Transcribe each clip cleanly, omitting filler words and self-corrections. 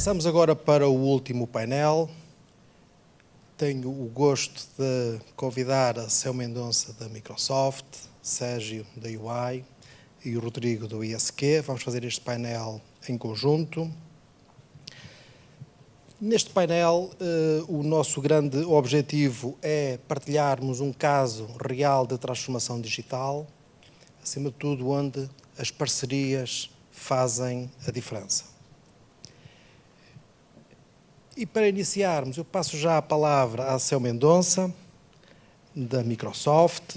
Passamos agora para o último painel. Tenho o gosto de convidar a Céu Mendonça da Microsoft, Sérgio da UI e o Rodrigo do ISQ. Vamos fazer este painel em conjunto. Neste painel, o nosso grande objetivo é partilharmos um caso real de transformação digital, acima de tudo onde as parcerias fazem a diferença. E para iniciarmos, eu passo já a palavra à Céu Mendonça, da Microsoft,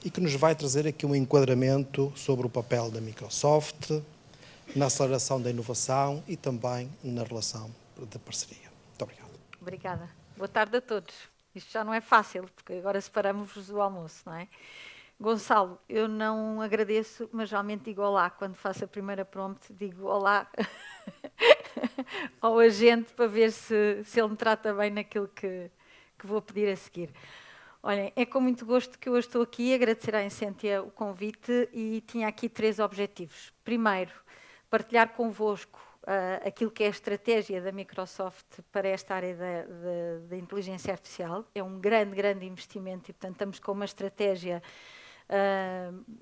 e que nos vai trazer aqui um enquadramento sobre o papel da Microsoft na aceleração da inovação e também na relação de parceria. Muito obrigado. Obrigada. Boa tarde a todos. Isto já não é fácil, porque agora separamos-vos do almoço, não é? Gonçalo, eu não agradeço, mas realmente digo olá. Quando faço a primeira prompt, digo olá ao agente para ver se ele me trata bem naquilo que vou pedir a seguir. Olhem, é com muito gosto que eu hoje estou aqui, agradecer à Incêntia o convite e tinha aqui 3 objetivos. Primeiro, partilhar convosco aquilo que é a estratégia da Microsoft para esta área da inteligência artificial. É um grande investimento e, portanto, estamos com uma estratégia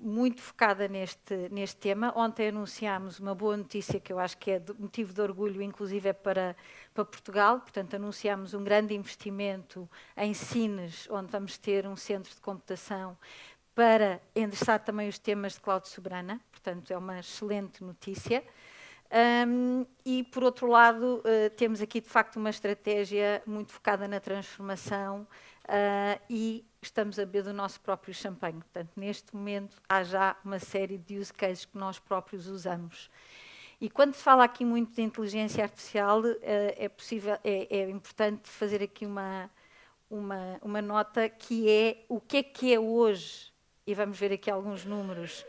muito focada neste tema. Ontem anunciámos uma boa notícia que eu acho que é motivo de orgulho, inclusive é para Portugal. Portanto, anunciámos um grande investimento em Sines, onde vamos ter um centro de computação para endereçar também os temas de cloud soberana. Portanto, é uma excelente notícia. E, por outro lado, temos aqui, de facto, uma estratégia muito focada na transformação e estamos a beber do nosso próprio champanhe. Portanto, neste momento, há já uma série de use cases que nós próprios usamos. E quando se fala aqui muito de inteligência artificial, é importante fazer aqui uma nota que é o que é hoje, e vamos ver aqui alguns números,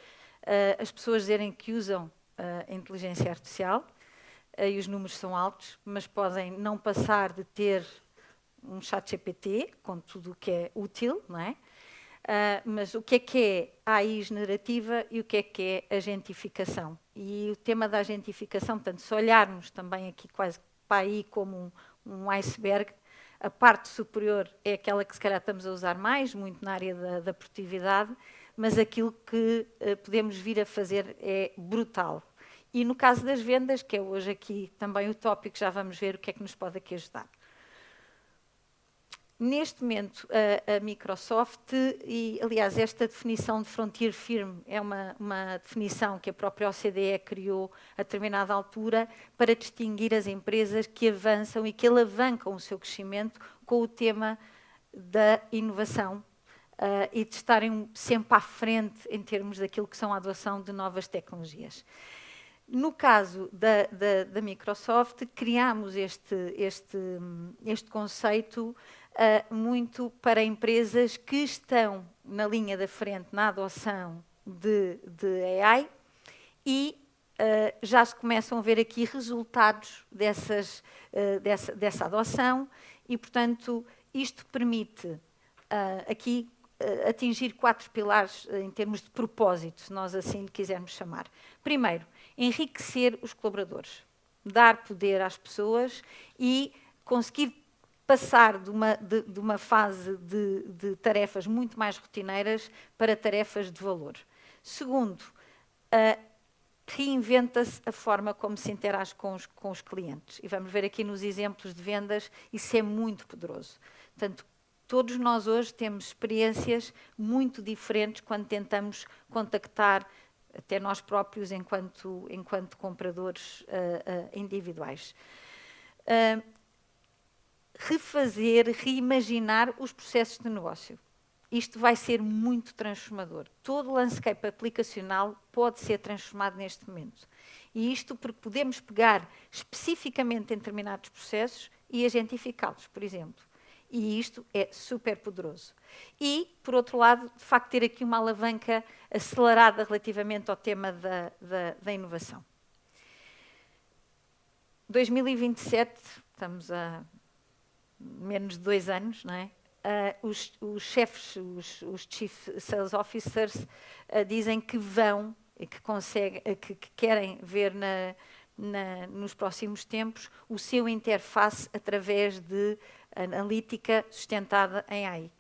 as pessoas dizerem que usam a inteligência artificial, e os números são altos, mas podem não passar de ter um chat GPT, com tudo o que é útil, não é? Mas o que é AI generativa e o que é agentificação? E o tema da agentificação, portanto, se olharmos também aqui quase para aí como um iceberg, a parte superior é aquela que se calhar estamos a usar mais, muito na área da produtividade, mas aquilo que podemos vir a fazer é brutal. E no caso das vendas, que é hoje aqui também o tópico, já vamos ver o que é que nos pode aqui ajudar. Neste momento, a Microsoft, e aliás, esta definição de frontier firm é uma definição que a própria OCDE criou a determinada altura para distinguir as empresas que avançam e que alavancam o seu crescimento com o tema da inovação e de estarem sempre à frente em termos daquilo que são a adoção de novas tecnologias. No caso da Microsoft, criámos este conceito muito para empresas que estão na linha da frente na adoção de AI e já se começam a ver aqui resultados dessa adoção e, portanto, isto permite aqui atingir 4 pilares em termos de propósito, se nós assim quisermos chamar. Primeiro, enriquecer os colaboradores, dar poder às pessoas e conseguir passar de uma fase de tarefas muito mais rotineiras para tarefas de valor. Segundo, reinventa-se a forma como se interage com os clientes. E vamos ver aqui nos exemplos de vendas, isso é muito poderoso. Portanto, todos nós hoje temos experiências muito diferentes quando tentamos contactar até nós próprios enquanto compradores individuais. Refazer, reimaginar os processos de negócio. Isto vai ser muito transformador. Todo o landscape aplicacional pode ser transformado neste momento. E isto porque podemos pegar especificamente em determinados processos e agentificá-los, por exemplo. E isto é super poderoso. E, por outro lado, de facto, ter aqui uma alavanca acelerada relativamente ao tema da inovação. 2027, estamos a menos de 2 anos, não é? Os chefes, os Chief Sales Officers, dizem que vão, que querem ver nos próximos tempos o seu interface através de analítica sustentada em AI.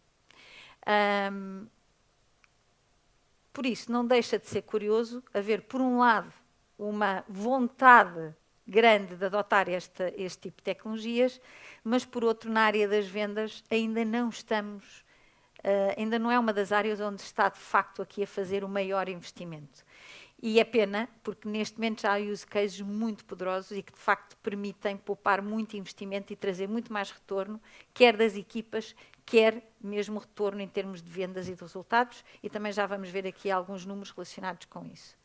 Por isso, não deixa de ser curioso haver, por um lado, uma vontade grande de adotar este tipo de tecnologias, mas, por outro, na área das vendas ainda não estamos, ainda não é uma das áreas onde está, de facto, aqui a fazer o maior investimento. E é pena, porque neste momento já há use cases muito poderosos e que, de facto, permitem poupar muito investimento e trazer muito mais retorno, quer das equipas, quer mesmo retorno em termos de vendas e de resultados, e também já vamos ver aqui alguns números relacionados com isso.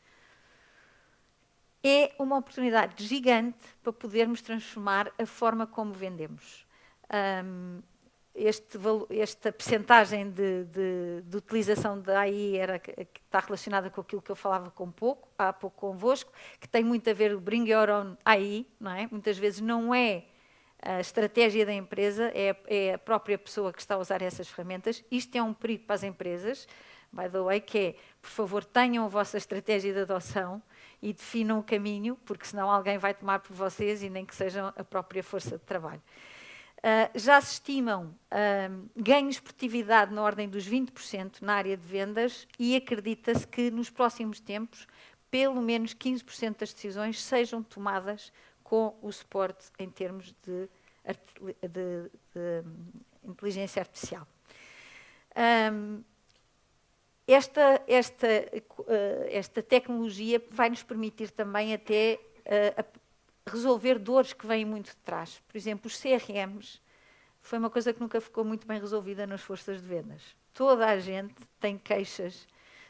É uma oportunidade gigante para podermos transformar a forma como vendemos. Esta percentagem de utilização da AI que está relacionada com aquilo que eu falava há pouco convosco, que tem muito a ver com o Bring Your Own AI, não é? Muitas vezes não é a estratégia da empresa, é a própria pessoa que está a usar essas ferramentas. Isto é um perigo para as empresas, by the way, que é, por favor, tenham a vossa estratégia de adoção e definam o caminho, porque senão alguém vai tomar por vocês e nem que sejam a própria força de trabalho. Já se estimam ganhos de produtividade na ordem dos 20% na área de vendas e acredita-se que nos próximos tempos pelo menos 15% das decisões sejam tomadas com o suporte em termos de inteligência artificial. Esta tecnologia vai nos permitir também até resolver dores que vêm muito de trás. Por exemplo, os CRMs foi uma coisa que nunca ficou muito bem resolvida nas forças de vendas. Toda a gente tem queixas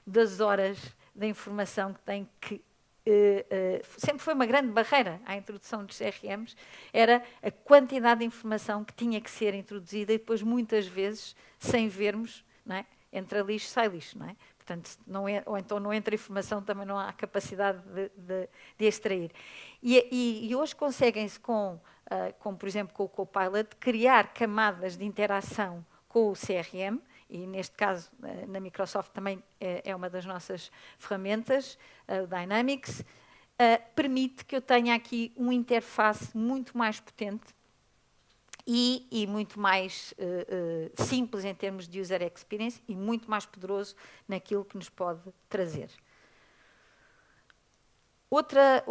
das horas da informação que tem que... sempre foi uma grande barreira à introdução dos CRMs, era a quantidade de informação que tinha que ser introduzida e depois, muitas vezes, sem vermos, não é? Entra lixo, sai lixo, não é? Portanto, ou então não entra informação, também não há capacidade de extrair. E hoje conseguem-se, com, por exemplo, com o Copilot, criar camadas de interação com o CRM, e neste caso, na Microsoft também é uma das nossas ferramentas, o Dynamics, permite que eu tenha aqui uma interface muito mais potente e muito mais simples em termos de user experience e muito mais poderoso naquilo que nos pode trazer. Outra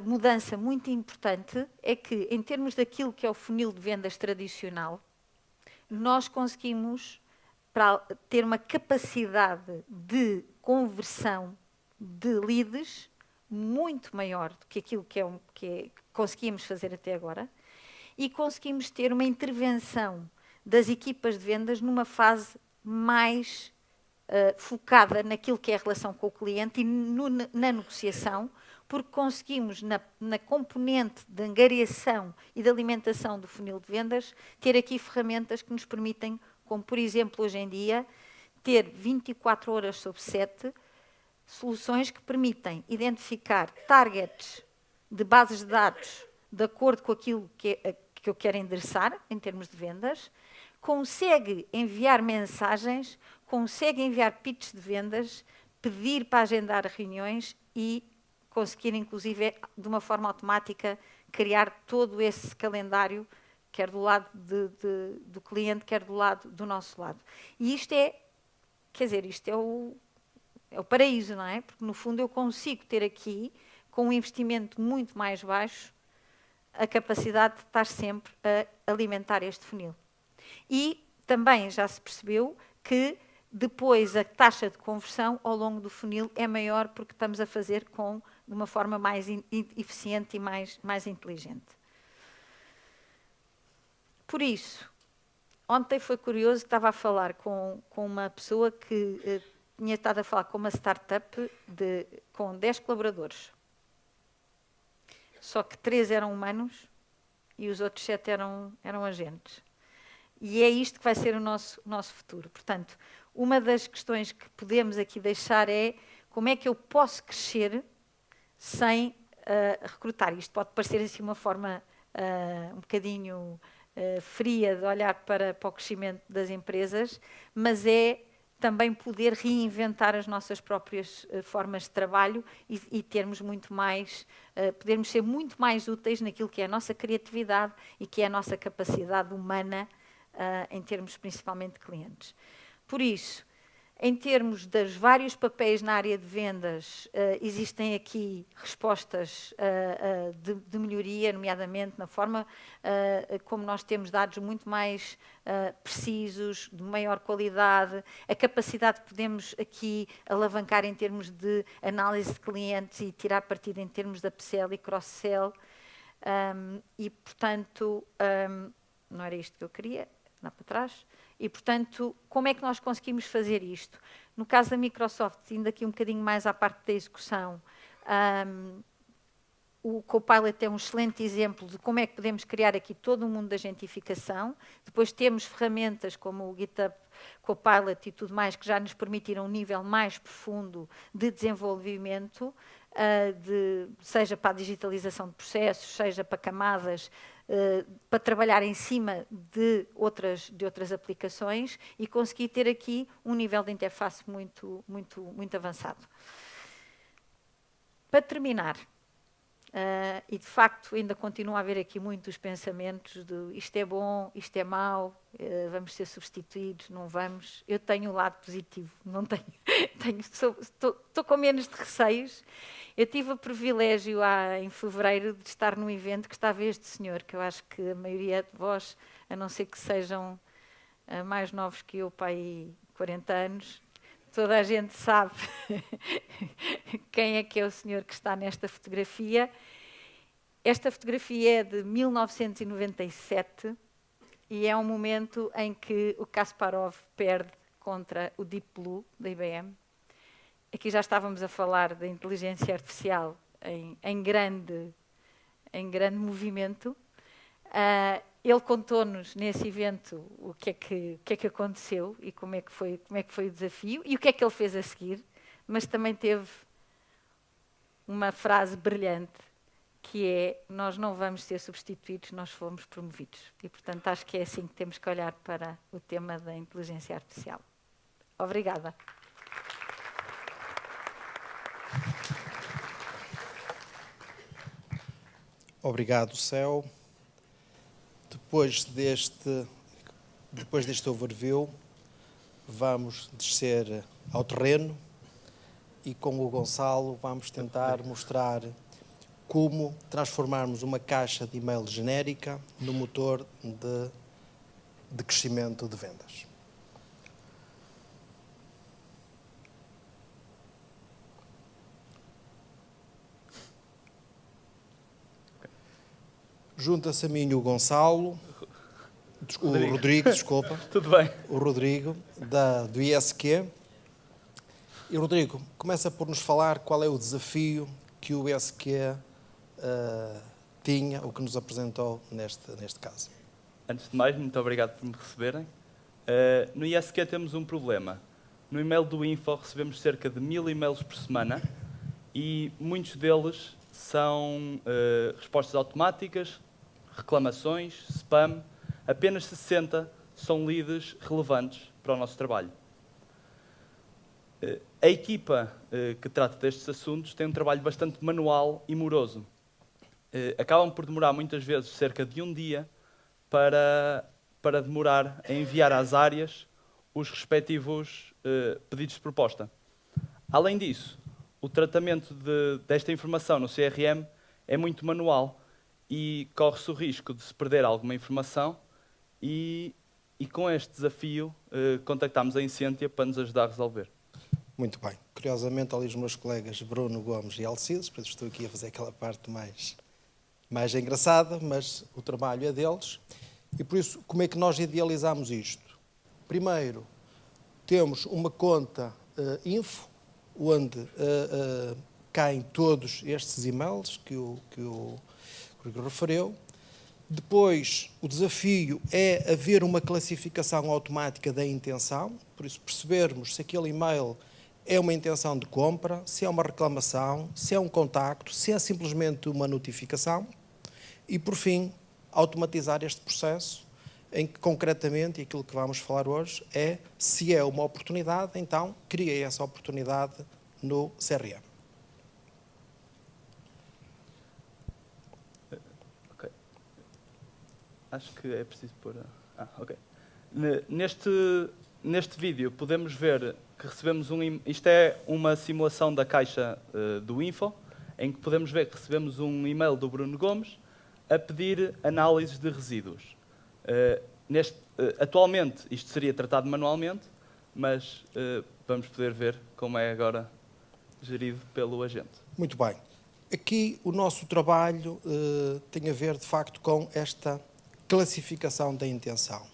mudança muito importante é que, em termos daquilo que é o funil de vendas tradicional, nós conseguimos ter uma capacidade de conversão de leads muito maior do que aquilo que conseguimos fazer até agora, e conseguimos ter uma intervenção das equipas de vendas numa fase mais focada naquilo que é a relação com o cliente e na negociação, porque conseguimos, na componente de angariação e de alimentação do funil de vendas, ter aqui ferramentas que nos permitem, como por exemplo hoje em dia, ter 24 horas sobre 7 soluções que permitem identificar targets de bases de dados de acordo com aquilo que eu quero endereçar em termos de vendas, consegue enviar mensagens, consegue enviar pitches de vendas, pedir para agendar reuniões e conseguir, inclusive, de uma forma automática, criar todo esse calendário, quer do lado do cliente, quer do lado do nosso lado. E isto isto é o paraíso, não é? Porque, no fundo, eu consigo ter aqui, com um investimento muito mais baixo, a capacidade de estar sempre a alimentar este funil. E também já se percebeu que depois a taxa de conversão ao longo do funil é maior porque estamos a fazer de uma forma mais eficiente e mais inteligente. Por isso, ontem foi curioso que estava a falar com uma pessoa que tinha estado a falar com uma startup com 10 colaboradores. Só que 3 eram humanos e os outros 7 eram agentes. E é isto que vai ser o nosso futuro. Portanto, uma das questões que podemos aqui deixar é como é que eu posso crescer sem recrutar. Isto pode parecer assim uma forma um bocadinho fria de olhar para o crescimento das empresas, mas é também poder reinventar as nossas próprias formas de trabalho e termos muito mais, podermos ser muito mais úteis naquilo que é a nossa criatividade e que é a nossa capacidade humana em termos principalmente de clientes. Por isso, em termos dos vários papéis na área de vendas, existem aqui respostas de melhoria, nomeadamente na forma como nós temos dados muito mais precisos, de maior qualidade, a capacidade que podemos aqui alavancar em termos de análise de clientes e tirar partido em termos de upsell e cross-sell. E, portanto, não era isto que eu queria, lá para trás. E, portanto, como é que nós conseguimos fazer isto? No caso da Microsoft, indo aqui um bocadinho mais à parte da execução, o Copilot é um excelente exemplo de como é que podemos criar aqui todo o mundo da agentificação. Depois temos ferramentas como o GitHub Copilot e tudo mais que já nos permitiram um nível mais profundo de desenvolvimento, seja para a digitalização de processos, seja para camadas, para trabalhar em cima de outras aplicações e conseguir ter aqui um nível de interface muito avançado. Para terminar, e de facto ainda continua a haver aqui muitos pensamentos de isto é bom, isto é mau, vamos ser substituídos, não vamos. Eu tenho o lado positivo, não tenho, estou com menos de receios. Eu tive o privilégio em fevereiro de estar num evento que estava este senhor, que eu acho que a maioria de vós, a não ser que sejam mais novos que eu, pai, 40 anos, toda a gente sabe quem é que é o senhor que está nesta fotografia. Esta fotografia é de 1997 e é um momento em que o Kasparov perde contra o Deep Blue da IBM. Aqui já estávamos a falar da inteligência artificial em grande movimento. Ele contou-nos nesse evento o que é que aconteceu e como é que foi o desafio e o que é que ele fez a seguir, mas também teve uma frase brilhante que é: nós não vamos ser substituídos, nós fomos promovidos. E, portanto, acho que é assim que temos que olhar para o tema da inteligência artificial. Obrigada. Obrigado, Céu. Depois deste overview, vamos descer ao terreno e com o Gonçalo vamos tentar mostrar como transformarmos uma caixa de e-mail genérica no motor de crescimento de vendas. Junta-se a mim o Gonçalo, o Rodrigo, desculpa. Tudo bem. O Rodrigo, do ISQ. E, Rodrigo, começa por nos falar qual é o desafio que o ISQ tinha, o que nos apresentou neste caso. Antes de mais, muito obrigado por me receberem. No ISQ temos um problema. No e-mail do Info recebemos cerca de 1000 e-mails por semana e muitos deles são respostas automáticas, reclamações, spam. Apenas 60 são leads relevantes para o nosso trabalho. A equipa que trata destes assuntos tem um trabalho bastante manual e moroso. Acabam por demorar muitas vezes cerca de um dia para demorar a enviar às áreas os respectivos pedidos de proposta. Além disso, o tratamento desta informação no CRM é muito manual e corre-se o risco de se perder alguma informação e com este desafio contactámos a Incentia para nos ajudar a resolver. Muito bem. Curiosamente, ali os meus colegas Bruno Gomes e Alcides, por isso estou aqui a fazer aquela parte mais engraçada, mas o trabalho é deles. E por isso, como é que nós idealizamos isto? Primeiro, temos uma conta info, onde caem todos estes e-mails que o referiu. Depois, o desafio é haver uma classificação automática da intenção, por isso percebermos se aquele e-mail é uma intenção de compra, se é uma reclamação, se é um contacto, se é simplesmente uma notificação. E, por fim, automatizar este processo em que concretamente, e aquilo que vamos falar hoje, é se é uma oportunidade, então cria essa oportunidade no CRM. Ok. Acho que é preciso pôr... ok. Neste vídeo podemos ver que recebemos isto é uma simulação da caixa do Info, em que podemos ver que recebemos um e-mail do Bruno Gomes a pedir análises de resíduos. Atualmente isto seria tratado manualmente, mas vamos poder ver como é agora gerido pelo agente. Muito bem. Aqui o nosso trabalho tem a ver, de facto, com esta classificação da intenção.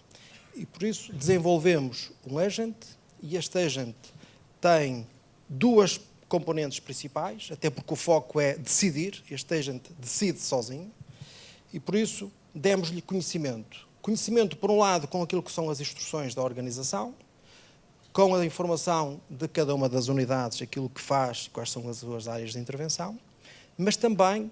E por isso desenvolvemos um agent, e este agent tem duas componentes principais, até porque o foco é decidir, este agent decide sozinho, e por isso demos-lhe conhecimento. Conhecimento, por um lado, com aquilo que são as instruções da organização, com a informação de cada uma das unidades, aquilo que faz, quais são as suas áreas de intervenção, mas também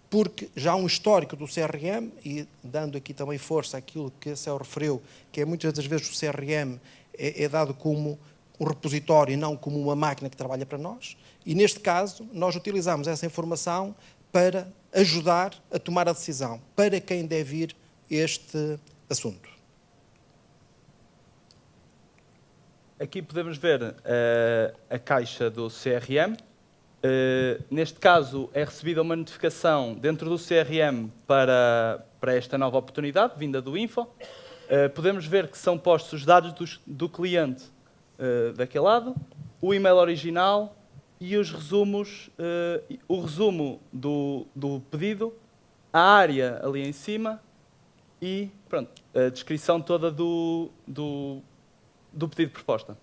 porque já há um histórico do CRM, e dando aqui também força àquilo que a Céu referiu, que é muitas das vezes o CRM é dado como um repositório e não como uma máquina que trabalha para nós, e neste caso nós utilizamos essa informação para ajudar a tomar a decisão para quem deve ir este assunto. Aqui podemos ver a caixa do CRM. Neste caso, é recebida uma notificação dentro do CRM para esta nova oportunidade, vinda do Info. Podemos ver que são postos os dados do cliente daquele lado, o e-mail original e os resumos, o resumo do pedido, a área ali em cima e pronto, a descrição toda do pedido de proposta.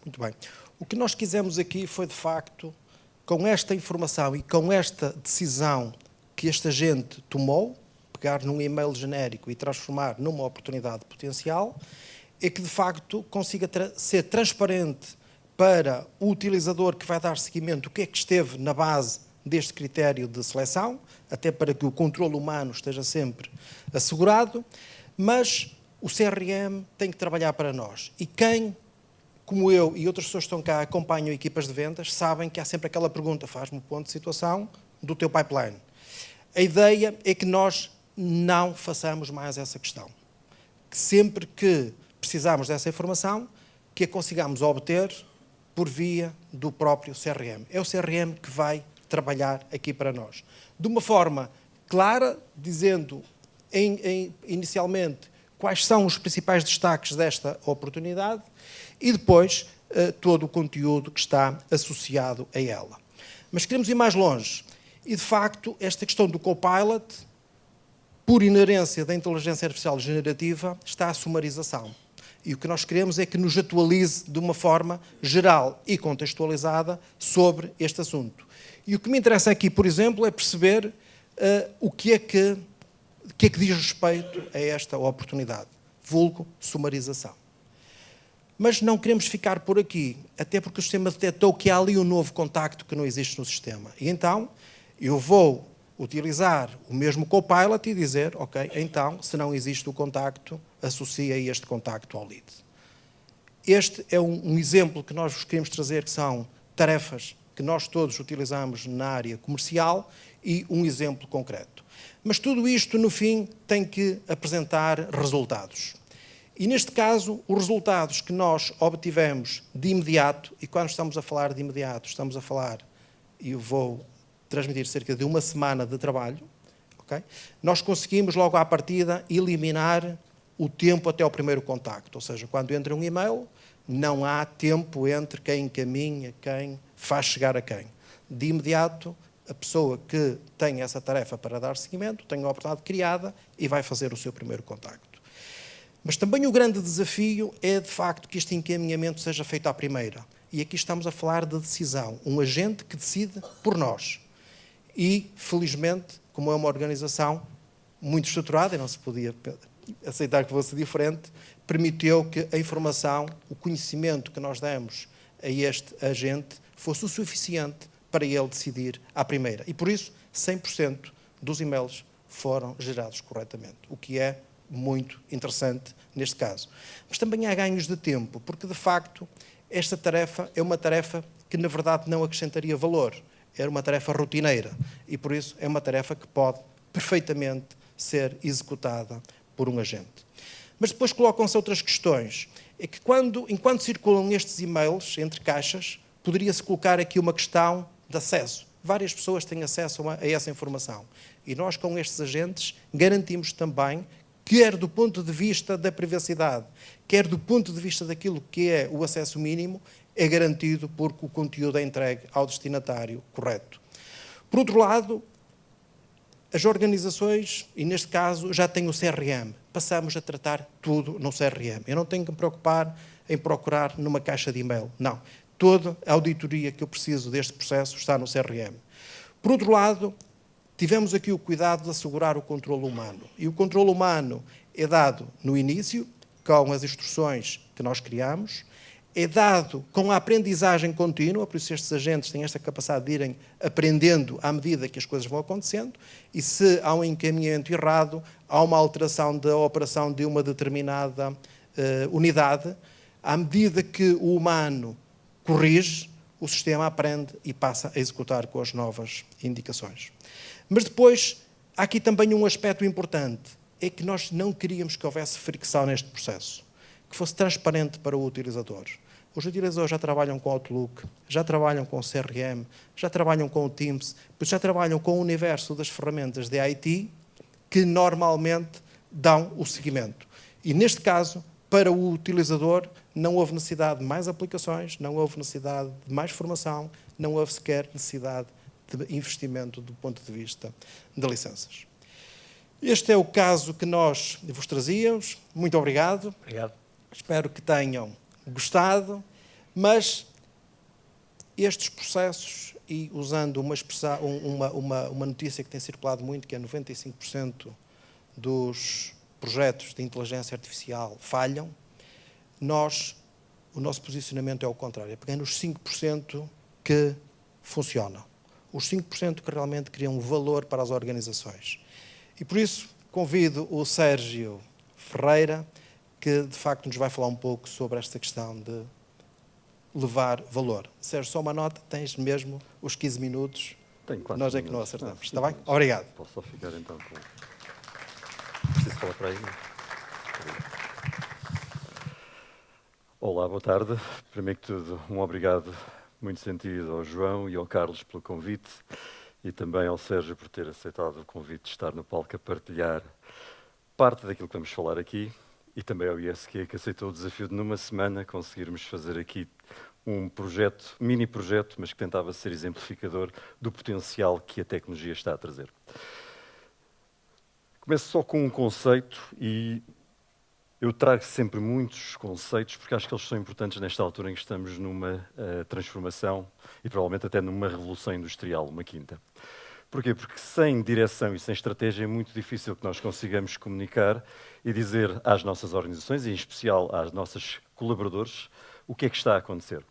Muito bem. O que nós quisemos aqui foi, de facto, com esta informação e com esta decisão que este agente tomou, pegar num e-mail genérico e transformar numa oportunidade potencial, é que, de facto, consiga ser transparente para o utilizador que vai dar seguimento o que é que esteve na base deste critério de seleção, até para que o controle humano esteja sempre assegurado, mas o CRM tem que trabalhar para nós. E quem, como eu e outras pessoas que estão cá, acompanham equipas de vendas, sabem que há sempre aquela pergunta, faz-me o ponto de situação do teu pipeline. A ideia é que nós não façamos mais essa questão. Que sempre que precisarmos dessa informação, que a consigamos obter por via do próprio CRM. É o CRM que vai trabalhar aqui para nós. De uma forma clara, dizendo inicialmente quais são os principais destaques desta oportunidade e depois todo o conteúdo que está associado a ela. Mas queremos ir mais longe. E, de facto, esta questão do Copilot, por inerência da inteligência artificial generativa, está a sumarização. E o que nós queremos é que nos atualize de uma forma geral e contextualizada sobre este assunto. E o que me interessa aqui, por exemplo, é perceber o que é que diz respeito a esta oportunidade, vulgo sumarização. Mas não queremos ficar por aqui, até porque o sistema detectou que há ali um novo contacto que não existe no sistema. E então, eu vou utilizar o mesmo Copilot e dizer, ok, então, se não existe o contacto, associa este contacto ao lead. Este é um exemplo que nós vos queremos trazer, que são tarefas que nós todos utilizamos na área comercial e um exemplo concreto. Mas tudo isto, no fim, tem que apresentar resultados. E, neste caso, os resultados que nós obtivemos de imediato, e quando estamos a falar de imediato, estamos a falar, e eu vou transmitir cerca de uma semana de trabalho, okay? Nós conseguimos, logo à partida, eliminar o tempo até ao primeiro contacto. Ou seja, quando entra um e-mail, não há tempo entre quem encaminha, quem faz chegar a quem. De imediato, a pessoa que tem essa tarefa para dar seguimento tem a oportunidade criada e vai fazer o seu primeiro contacto. Mas também o grande desafio é, de facto, que este encaminhamento seja feito à primeira. E aqui estamos a falar de decisão. Um agente que decide por nós. E, felizmente, como é uma organização muito estruturada, e não se podia aceitar que fosse diferente, permitiu que a informação, o conhecimento que nós demos a este agente fosse o suficiente para ele decidir à primeira. E, por isso, 100% dos e-mails foram gerados corretamente, o que é muito interessante neste caso. Mas também há ganhos de tempo, porque de facto esta tarefa é uma tarefa que na verdade não acrescentaria valor. Era uma tarefa rotineira e por isso é uma tarefa que pode perfeitamente ser executada por um agente. Mas depois colocam-se outras questões. É que enquanto circulam estes e-mails entre caixas, poderia-se colocar aqui uma questão de acesso. Várias pessoas têm acesso a essa informação. E nós, com estes agentes, garantimos também, quer do ponto de vista da privacidade, quer do ponto de vista daquilo que é o acesso mínimo, é garantido porque o conteúdo é entregue ao destinatário correto. Por outro lado, as organizações, e neste caso já têm o CRM, passamos a tratar tudo no CRM. Eu não tenho que me preocupar em procurar numa caixa de e-mail. Não. Toda a auditoria que eu preciso deste processo está no CRM. Por outro lado, tivemos aqui o cuidado de assegurar o controle humano. E o controle humano é dado no início, com as instruções que nós criamos, é dado com a aprendizagem contínua, por isso estes agentes têm esta capacidade de irem aprendendo à medida que as coisas vão acontecendo, e se há um encaminhamento errado, há uma alteração da operação de uma determinada unidade, à medida que o humano corrige, o sistema aprende e passa a executar com as novas indicações. Mas depois, há aqui também um aspecto importante, é que nós não queríamos que houvesse fricção neste processo, que fosse transparente para o utilizador. Os utilizadores já trabalham com Outlook, já trabalham com o CRM, já trabalham com o Teams, já trabalham com o universo das ferramentas de IT que normalmente dão o seguimento. E neste caso, para o utilizador, não houve necessidade de mais aplicações, não houve necessidade de mais formação, não houve sequer necessidade de investimento do ponto de vista de licenças. Este é o caso que nós vos trazíamos. Muito obrigado. Obrigado. Espero que tenham gostado, mas estes processos, e usando uma notícia que tem circulado muito, que é 95% dos projetos de inteligência artificial falham, o nosso posicionamento é o contrário, é pegar nos 5% que funcionam, os 5% que realmente criam valor para as organizações. E por isso convido o Sérgio Ferreira, que de facto nos vai falar um pouco sobre esta questão de levar valor. Sérgio, só uma nota, tens mesmo os 15 minutos. Tenho 4 Nós é que não acertamos. Está bem? Obrigado. Posso só ficar então com... Preciso falar para aí, não? Olá, boa tarde. Primeiro que tudo, um obrigado muito sentido ao João e ao Carlos pelo convite e também ao Sérgio por ter aceitado o convite de estar no palco a partilhar parte daquilo que vamos falar aqui. E também ao ISQ, que aceitou o desafio de, numa semana, conseguirmos fazer aqui um projeto, mini projeto, mas que tentava ser exemplificador do potencial que a tecnologia está a trazer. Começo só com um conceito e eu trago sempre muitos conceitos porque acho que eles são importantes nesta altura em que estamos numa transformação e provavelmente até numa revolução industrial, uma quinta. Porquê? Porque sem direção e sem estratégia é muito difícil que nós consigamos comunicar e dizer às nossas organizações, e em especial às nossas colaboradores, o que é que está a acontecer.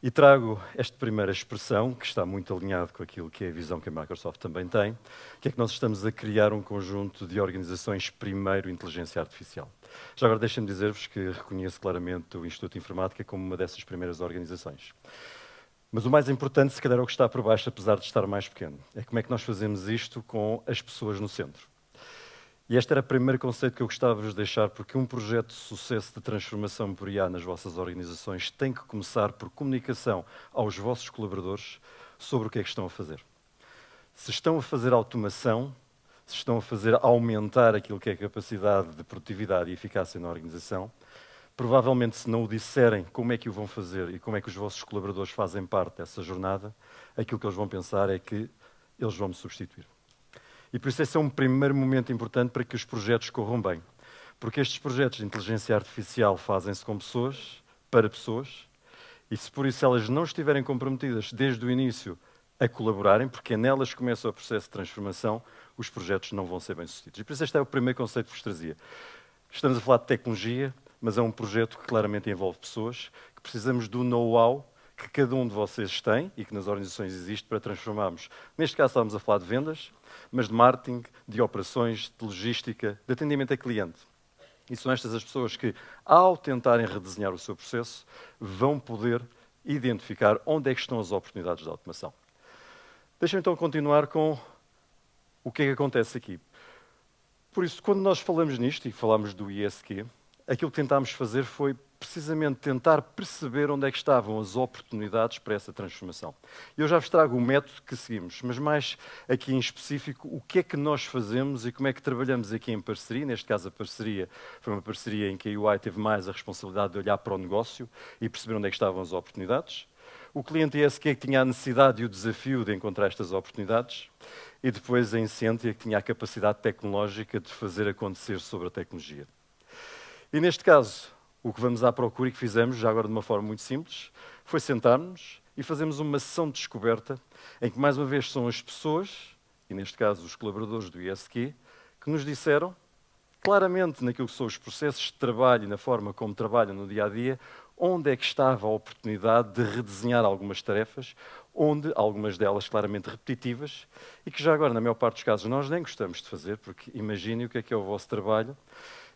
E trago esta primeira expressão, que está muito alinhado com aquilo que é a visão que a Microsoft também tem, que é que nós estamos a criar um conjunto de organizações primeiro inteligência artificial. Já agora deixem-me dizer-vos que reconheço claramente o Instituto de Informática como uma dessas primeiras organizações. Mas o mais importante, se calhar, é o que está por baixo, apesar de estar mais pequeno. É como é que nós fazemos isto com as pessoas no centro. E este era o primeiro conceito que eu gostava de vos deixar, porque um projeto de sucesso de transformação por IA nas vossas organizações tem que começar por comunicação aos vossos colaboradores sobre o que é que estão a fazer. Se estão a fazer automação, se estão a fazer aumentar aquilo que é a capacidade de produtividade e eficácia na organização, provavelmente, se não o disserem como é que o vão fazer e como é que os vossos colaboradores fazem parte dessa jornada, aquilo que eles vão pensar é que eles vão me substituir. E por isso esse é um primeiro momento importante para que os projetos corram bem. Porque estes projetos de inteligência artificial fazem-se com pessoas, para pessoas, e se por isso elas não estiverem comprometidas desde o início a colaborarem, porque é nelas que começa o processo de transformação, os projetos não vão ser bem-sucedidos. E por isso este é o primeiro conceito que vos trazia. Estamos a falar de tecnologia, mas é um projeto que claramente envolve pessoas, que precisamos do know-how, que cada um de vocês tem e que nas organizações existe para transformarmos. Neste caso estamos a falar de vendas, mas de marketing, de operações, de logística, de atendimento a cliente. E são estas as pessoas que, ao tentarem redesenhar o seu processo, vão poder identificar onde é que estão as oportunidades de automação. Deixem-me então continuar com o que é que acontece aqui. Por isso, quando nós falamos nisto e falamos do ISQ, aquilo que tentámos fazer foi precisamente tentar perceber onde é que estavam as oportunidades para essa transformação. Eu já vos trago o método que seguimos, mas mais aqui em específico, o que é que nós fazemos e como é que trabalhamos aqui em parceria. Neste caso, a parceria foi uma parceria em que a UI teve mais a responsabilidade de olhar para o negócio e perceber onde é que estavam as oportunidades. O cliente ISQ que tinha a necessidade e o desafio de encontrar estas oportunidades. E depois a Incentia que tinha a capacidade tecnológica de fazer acontecer sobre a tecnologia. E neste caso, o que vamos à procura e que fizemos, já agora de uma forma muito simples, foi sentarmos e fazermos uma sessão de descoberta em que, mais uma vez, são as pessoas, e neste caso os colaboradores do ISQ, que nos disseram, claramente naquilo que são os processos de trabalho e na forma como trabalham no dia-a-dia, onde é que estava a oportunidade de redesenhar algumas tarefas, onde algumas delas claramente repetitivas, e que já agora, na maior parte dos casos, nós nem gostamos de fazer, porque imaginem o que é o vosso trabalho.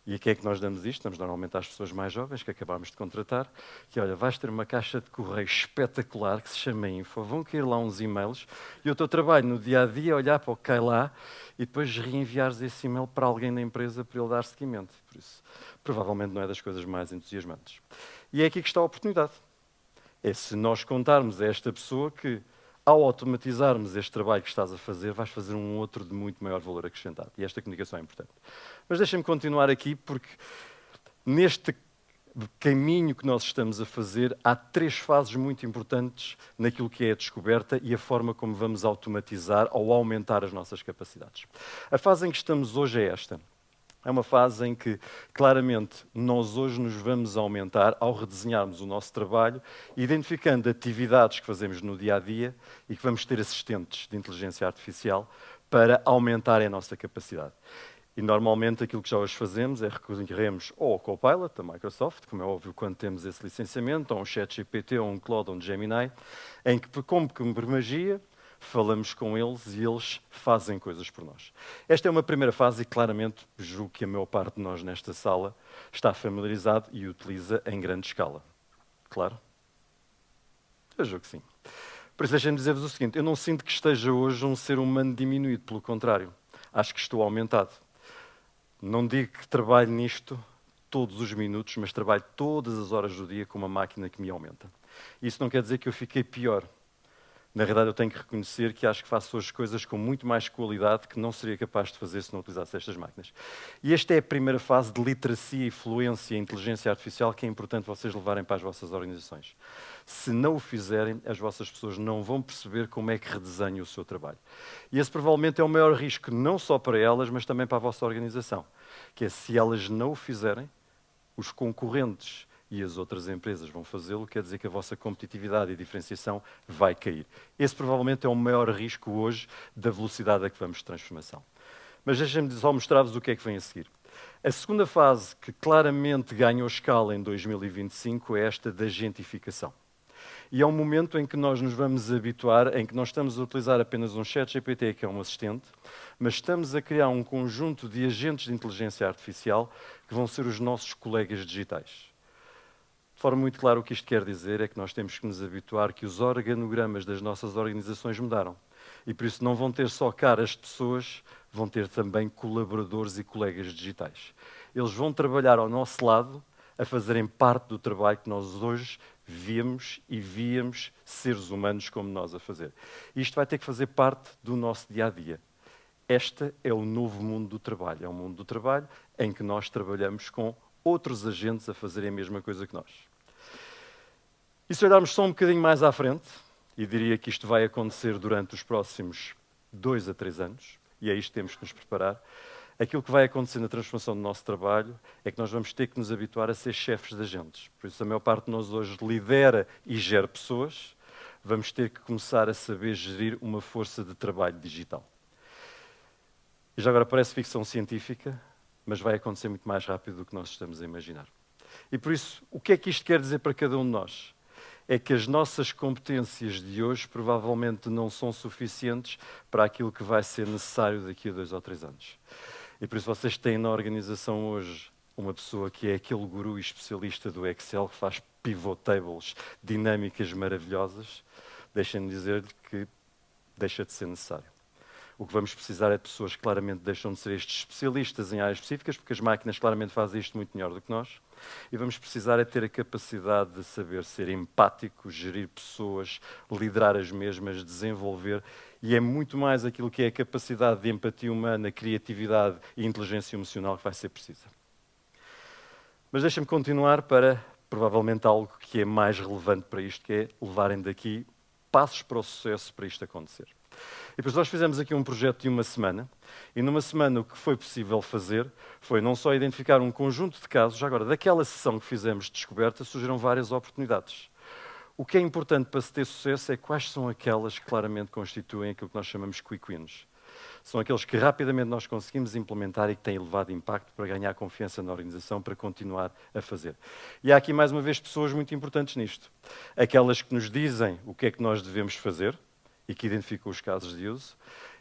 E a quem é que nós damos isto? Damos normalmente às pessoas mais jovens que acabámos de contratar, que olha, vais ter uma caixa de correio espetacular que se chama Info, vão cair lá uns e-mails e o teu trabalho no dia-a-dia é olhar para o que cai lá e depois reenviares esse e-mail para alguém da empresa para ele dar seguimento. Por isso, provavelmente não é das coisas mais entusiasmantes. E é aqui que está a oportunidade. É se nós contarmos a esta pessoa que, ao automatizarmos este trabalho que estás a fazer, vais fazer um outro de muito maior valor acrescentado. E esta comunicação é importante. Mas deixem-me continuar aqui, porque neste caminho que nós estamos a fazer, há 3 fases muito importantes naquilo que é a descoberta e a forma como vamos automatizar ou aumentar as nossas capacidades. A fase em que estamos hoje é esta. É uma fase em que, claramente, nós hoje nos vamos aumentar ao redesenharmos o nosso trabalho, identificando atividades que fazemos no dia-a-dia e que vamos ter assistentes de inteligência artificial para aumentar a nossa capacidade. E, normalmente, aquilo que já hoje fazemos é recorremos ou ao Copilot da Microsoft, como é óbvio quando temos esse licenciamento, ou um ChatGPT, ou um Claude, ou um Gemini, em que, como por magia, falamos com eles e eles fazem coisas por nós. Esta é uma primeira fase e, claramente, julgo que a maior parte de nós nesta sala está familiarizado e utiliza em grande escala. Claro? Eu julgo que sim. Por isso, deixem-me dizer-vos o seguinte, eu não sinto que esteja hoje um ser humano diminuído, pelo contrário. Acho que estou aumentado. Não digo que trabalho nisto todos os minutos, mas trabalho todas as horas do dia com uma máquina que me aumenta. Isso não quer dizer que eu fiquei pior. Na realidade, eu tenho que reconhecer que acho que faço hoje coisas com muito mais qualidade que não seria capaz de fazer se não utilizasse estas máquinas. E esta é a primeira fase de literacia e fluência em inteligência artificial que é importante vocês levarem para as vossas organizações. Se não o fizerem, as vossas pessoas não vão perceber como é que redesenham o seu trabalho. E esse provavelmente é o maior risco, não só para elas, mas também para a vossa organização. Que é, se elas não o fizerem, os concorrentes e as outras empresas vão fazê-lo, quer dizer que a vossa competitividade e diferenciação vai cair. Esse provavelmente é o maior risco hoje da velocidade a que vamos de transformação. Mas deixem-me só mostrar-vos o que é que vem a seguir. A segunda fase, que claramente ganhou escala em 2025, é esta da agentificação. E é um momento em que nós nos vamos habituar, em que nós estamos a utilizar apenas um ChatGPT, que é um assistente, mas estamos a criar um conjunto de agentes de inteligência artificial que vão ser os nossos colegas digitais. De forma muito clara, o que isto quer dizer é que nós temos que nos habituar que os organogramas das nossas organizações mudaram. E por isso não vão ter só caras de pessoas, vão ter também colaboradores e colegas digitais. Eles vão trabalhar ao nosso lado, a fazerem parte do trabalho que nós hoje víamos seres humanos como nós a fazer. Isto vai ter que fazer parte do nosso dia-a-dia. Este é o novo mundo do trabalho. É um mundo do trabalho em que nós trabalhamos com outros agentes a fazerem a mesma coisa que nós. E se olharmos só um bocadinho mais à frente, e diria que isto vai acontecer durante os próximos 2 a 3 anos, e é isto que temos que nos preparar, aquilo que vai acontecer na transformação do nosso trabalho é que nós vamos ter que nos habituar a ser chefes de agentes. Por isso, a maior parte de nós hoje lidera e gera pessoas, vamos ter que começar a saber gerir uma força de trabalho digital. E já agora parece ficção científica, mas vai acontecer muito mais rápido do que nós estamos a imaginar. E por isso, o que é que isto quer dizer para cada um de nós? é que as nossas competências de hoje provavelmente não são suficientes para aquilo que vai ser necessário daqui a 2 ou 3 anos. E por isso vocês têm na organização hoje uma pessoa que é aquele guru e especialista do Excel, que faz pivot tables dinâmicas maravilhosas. Deixem-me dizer que deixa de ser necessário. O que vamos precisar é de pessoas que claramente deixam de ser estes especialistas em áreas específicas, porque as máquinas claramente fazem isto muito melhor do que nós. E vamos precisar é ter a capacidade de saber ser empático, gerir pessoas, liderar as mesmas, desenvolver. E é muito mais aquilo que é a capacidade de empatia humana, criatividade e inteligência emocional que vai ser precisa. Mas deixem-me continuar para, provavelmente, algo que é mais relevante para isto, que é levarem daqui passos para o sucesso para isto acontecer. E depois nós fizemos aqui um projeto de 1 semana, e numa semana o que foi possível fazer foi não só identificar um conjunto de casos, já agora, daquela sessão que fizemos de descoberta, surgiram várias oportunidades. O que é importante para se ter sucesso é quais são aquelas que claramente constituem aquilo que nós chamamos de quick wins. São aqueles que rapidamente nós conseguimos implementar e que têm elevado impacto para ganhar confiança na organização, para continuar a fazer. E há aqui, mais uma vez, pessoas muito importantes nisto. Aquelas que nos dizem o que é que nós devemos fazer e que identificam os casos de uso,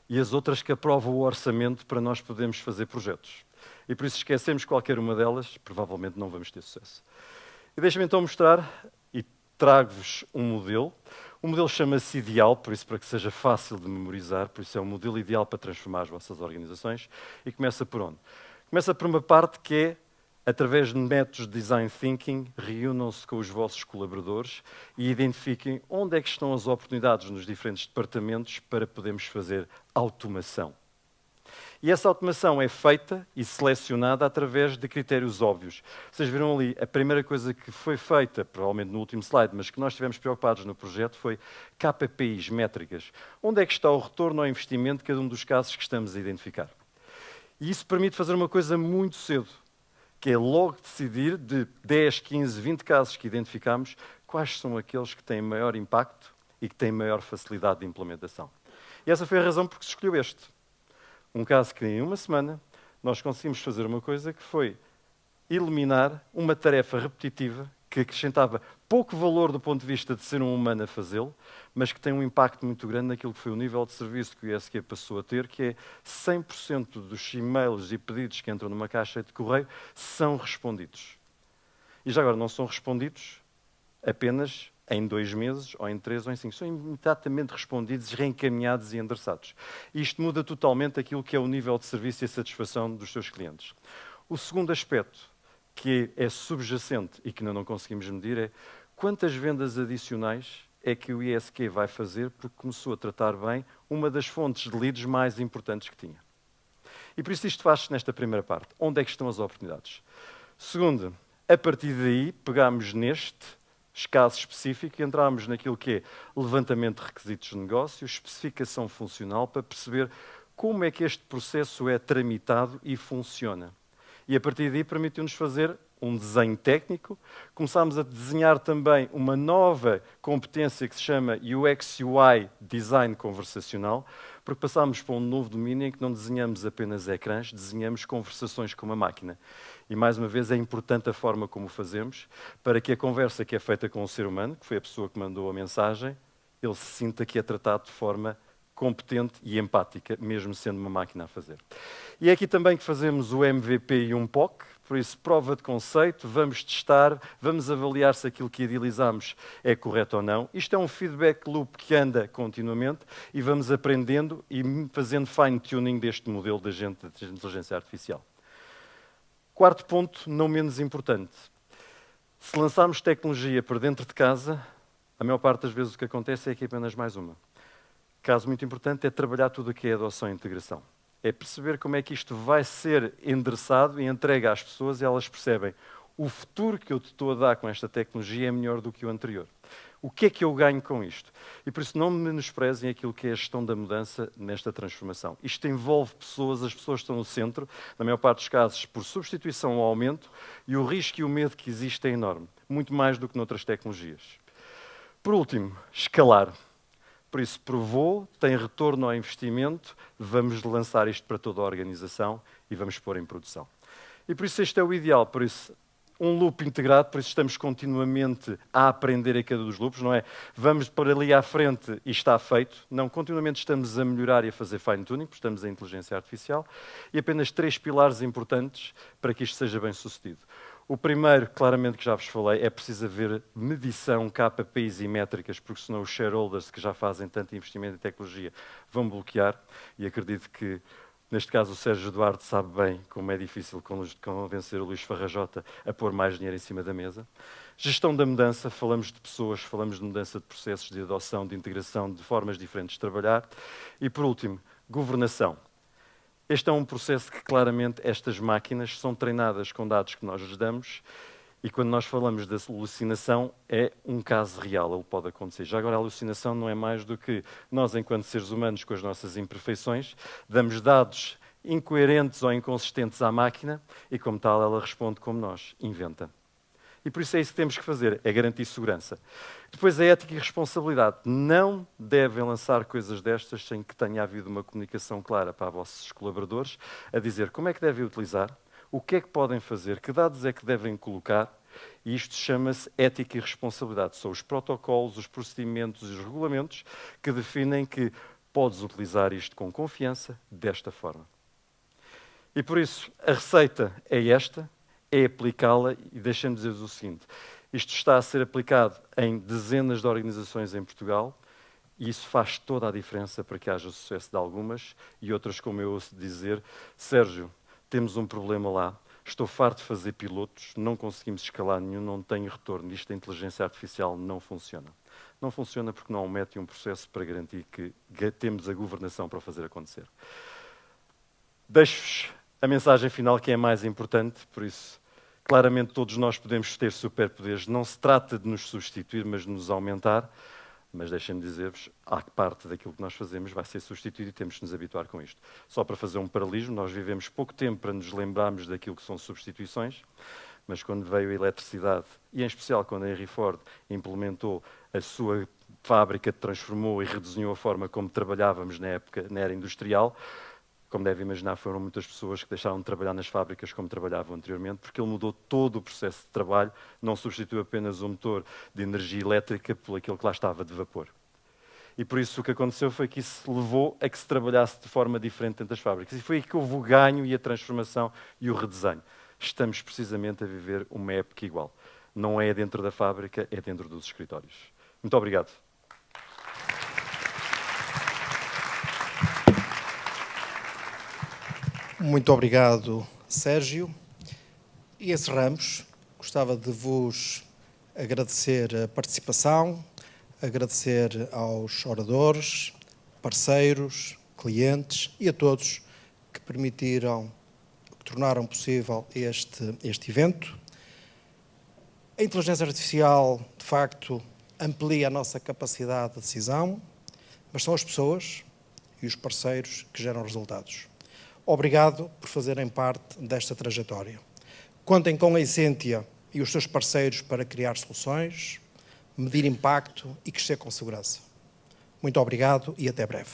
e as outras que aprovam o orçamento para nós podermos fazer projetos. E por isso, se esquecemos qualquer uma delas, provavelmente não vamos ter sucesso. E deixem-me então mostrar, e trago-vos um modelo. O modelo chama-se Ideal, por isso para que seja fácil de memorizar, por isso é um modelo ideal para transformar as vossas organizações. E começa por onde? Começa por uma parte que é, através de métodos de design thinking, reúnam-se com os vossos colaboradores e identifiquem onde é que estão as oportunidades nos diferentes departamentos para podermos fazer automação. E essa automação é feita e selecionada através de critérios óbvios. Vocês viram ali, a primeira coisa que foi feita, provavelmente no último slide, mas que nós estivemos preocupados no projeto, foi KPIs, métricas. Onde é que está o retorno ao investimento de cada um dos casos que estamos a identificar? E isso permite fazer uma coisa muito cedo, que é logo decidir de 10, 15, 20 casos que identificamos, quais são aqueles que têm maior impacto e que têm maior facilidade de implementação. E essa foi a razão por que se escolheu este. Um caso que em 1 semana nós conseguimos fazer uma coisa que foi eliminar uma tarefa repetitiva que acrescentava pouco valor do ponto de vista de ser um humano a fazê-lo, mas que tem um impacto muito grande naquilo que foi o nível de serviço que o ISQ passou a ter, que é 100% dos e-mails e pedidos que entram numa caixa de correio são respondidos. E já agora não são respondidos apenas em 2 meses, ou em 3, ou em 5. São imediatamente respondidos, reencaminhados e endereçados. E isto muda totalmente aquilo que é o nível de serviço e a satisfação dos seus clientes. O segundo aspecto, que é subjacente e que ainda não conseguimos medir, é quantas vendas adicionais é que o ISQ vai fazer porque começou a tratar bem uma das fontes de leads mais importantes que tinha. E por isso isto faz-se nesta primeira parte. Onde é que estão as oportunidades? Segundo, a partir daí, pegámos neste caso específico e entramos naquilo que é levantamento de requisitos de negócio, especificação funcional, para perceber como é que este processo é tramitado e funciona. E a partir daí permitiu-nos fazer um desenho técnico. Começámos a desenhar também uma nova competência que se chama UX/UI Design Conversacional, porque passámos para um novo domínio em que não desenhamos apenas ecrãs, desenhamos conversações com uma máquina. E, mais uma vez, é importante a forma como o fazemos, para que a conversa que é feita com o ser humano, que foi a pessoa que mandou a mensagem, ele se sinta que é tratado de forma competente e empática, mesmo sendo uma máquina a fazer. E é aqui também que fazemos o MVP e um POC, por isso, prova de conceito, vamos testar, vamos avaliar se aquilo que idealizamos é correto ou não. Isto é um feedback loop que anda continuamente e vamos aprendendo e fazendo fine-tuning deste modelo de inteligência artificial. Quarto ponto, não menos importante. Se lançarmos tecnologia para dentro de casa, a maior parte das vezes o que acontece é que é apenas mais uma. Caso muito importante é trabalhar tudo o que é adoção e integração. É perceber como é que isto vai ser endereçado e entregue às pessoas e elas percebem o futuro que eu te estou a dar com esta tecnologia é melhor do que o anterior. O que é que eu ganho com isto? E por isso não menosprezem aquilo que é a gestão da mudança nesta transformação. Isto envolve pessoas, as pessoas estão no centro, na maior parte dos casos por substituição ou aumento, e o risco e o medo que existe é enorme, muito mais do que noutras tecnologias. Por último, escalar. Por isso, provou, tem retorno ao investimento, vamos lançar isto para toda a organização e vamos pôr em produção. E por isso este é o ideal. Por isso, um loop integrado, por isso estamos continuamente a aprender a cada dos loops, não é? Vamos para ali à frente e está feito. Não, continuamente estamos a melhorar e a fazer fine-tuning, porque estamos em inteligência artificial. E apenas 3 pilares importantes para que isto seja bem sucedido. O primeiro, claramente, que já vos falei, é preciso haver medição, KPIs e métricas, porque senão os shareholders que já fazem tanto investimento em tecnologia vão bloquear. E acredito que, neste caso, o Sérgio Eduardo sabe bem como é difícil convencer o Luís Farrajota a pôr mais dinheiro em cima da mesa. Gestão da mudança, falamos de pessoas, falamos de mudança de processos, de adoção, de integração, de formas diferentes de trabalhar. E, por último, governação. Este é um processo que, claramente, estas máquinas são treinadas com dados que nós lhes damos e, quando nós falamos da alucinação, é um caso real, ele pode acontecer. Já agora, a alucinação não é mais do que nós, enquanto seres humanos, com as nossas imperfeições, damos dados incoerentes ou inconsistentes à máquina e, como tal, ela responde como nós, inventa. E por isso é isso que temos que fazer, é garantir segurança. Depois a ética e responsabilidade. Não devem lançar coisas destas sem que tenha havido uma comunicação clara para os vossos colaboradores, a dizer como é que devem utilizar, o que é que podem fazer, que dados é que devem colocar, e isto chama-se ética e responsabilidade. São os protocolos, os procedimentos e os regulamentos que definem que podes utilizar isto com confiança, desta forma. E por isso, a receita é esta, é aplicá-la, e deixem-me dizer-vos o seguinte, isto está a ser aplicado em dezenas de organizações em Portugal, e isso faz toda a diferença para que haja sucesso de algumas, e outras, como eu ouço dizer, Sérgio, temos um problema lá, estou farto de fazer pilotos, não conseguimos escalar nenhum, não tenho retorno, isto da inteligência artificial não funciona. Não funciona porque não há um método e um processo para garantir que temos a governação para o fazer acontecer. Deixo-vos a mensagem final, que é a mais importante, por isso, claramente todos nós podemos ter superpoderes. Não se trata de nos substituir, mas de nos aumentar. Mas deixem-me dizer-vos, há parte daquilo que nós fazemos vai ser substituído e temos de nos habituar com isto. Só para fazer um paralelismo, nós vivemos pouco tempo para nos lembrarmos daquilo que são substituições, mas quando veio a eletricidade, e em especial quando a Henry Ford implementou a sua fábrica, transformou e redesenhou a forma como trabalhávamos na era industrial, como deve imaginar, foram muitas pessoas que deixaram de trabalhar nas fábricas como trabalhavam anteriormente, porque ele mudou todo o processo de trabalho, não substituiu apenas o motor de energia elétrica por aquilo que lá estava de vapor. E por isso o que aconteceu foi que isso levou a que se trabalhasse de forma diferente dentro das fábricas. E foi aí que houve o ganho e a transformação e o redesenho. Estamos precisamente a viver uma época igual. Não é dentro da fábrica, é dentro dos escritórios. Muito obrigado. Muito obrigado, Sérgio. E encerramos. Gostava de vos agradecer a participação, agradecer aos oradores, parceiros, clientes e a todos que permitiram, que tornaram possível este evento. A inteligência artificial, de facto, amplia a nossa capacidade de decisão, mas são as pessoas e os parceiros que geram resultados. Obrigado por fazerem parte desta trajetória. Contem com a Exscientia e os seus parceiros para criar soluções, medir impacto e crescer com segurança. Muito obrigado e até breve.